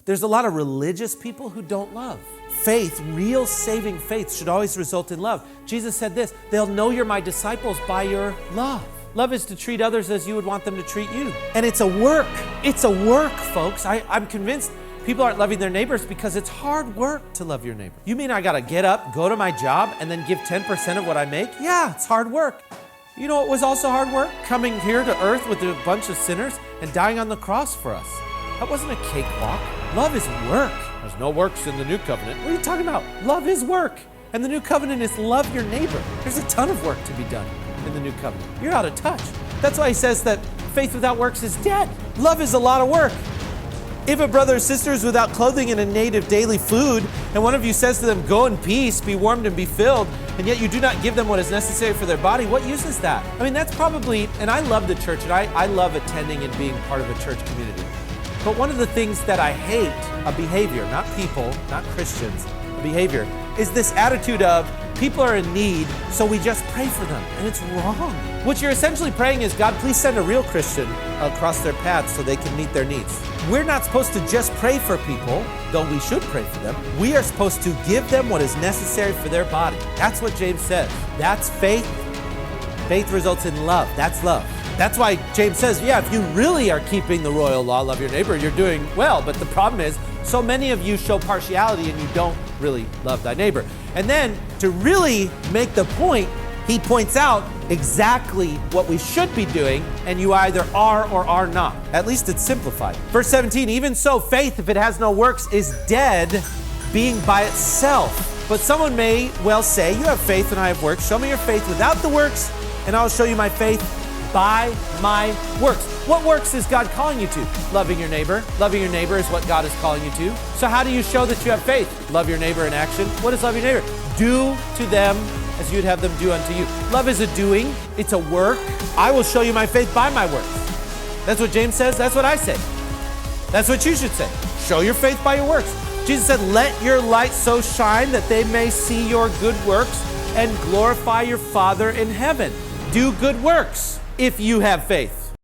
There's a lot of religious people who don't love. Faith, real saving faith, should always result in love. Jesus said this, they'll know you're my disciples by your love. Love is to treat others as you would want them to treat you. And it's a work. It's a work, folks. I'm convinced people aren't loving their neighbors because it's hard work to love your neighbor. You mean I gotta get up, go to my job, and then give 10% of what I make? Yeah, it's hard work. You know what was also hard work? Coming here to earth with a bunch of sinners and dying on the cross for us. That wasn't a cakewalk. Love is work. There's no works in the new covenant. What are you talking about? Love is work. And the new covenant is love your neighbor. There's a ton of work to be done in the new covenant. You're out of touch. That's why he says that faith without works is dead. Love is a lot of work. If a brother or sister is without clothing and a need of daily food, and one of you says to them, go in peace, be warmed and be filled, and yet you do not give them what is necessary for their body, what use is that? I mean, that's probably, and I love the church, and I love attending and being part of a church community. But one of the things that I hate, a behavior, not people, not Christians, a behavior, is this attitude of people are in need, so we just pray for them, and it's wrong. What you're essentially praying is, God, please send a real Christian across their path so they can meet their needs. We're not supposed to just pray for people, though we should pray for them. We are supposed to give them what is necessary for their body. That's what James says. That's faith. Faith results in love. That's love. That's why James says, yeah, if you really are keeping the royal law, love your neighbor, you're doing well. But the problem is, so many of you show partiality and you don't really love thy neighbor. And then to really make the point, he points out exactly what we should be doing, and you either are or are not. At least it's simplified. Verse 17, even so, faith, if it has no works, is dead, being by itself. But someone may well say, you have faith and I have works. Show me your faith without the works, and I'll show you my faith by my works. What works is God calling you to? Loving your neighbor. Loving your neighbor is what God is calling you to. So how do you show that you have faith? Love your neighbor in action. What is love your neighbor? Do to them as you'd have them do unto you. Love is a doing. It's a work. I will show you my faith by my works. That's what James says. That's what I say. That's what you should say. Show your faith by your works. Jesus said, let your light so shine that they may see your good works and glorify your Father in heaven. Do good works if you have faith.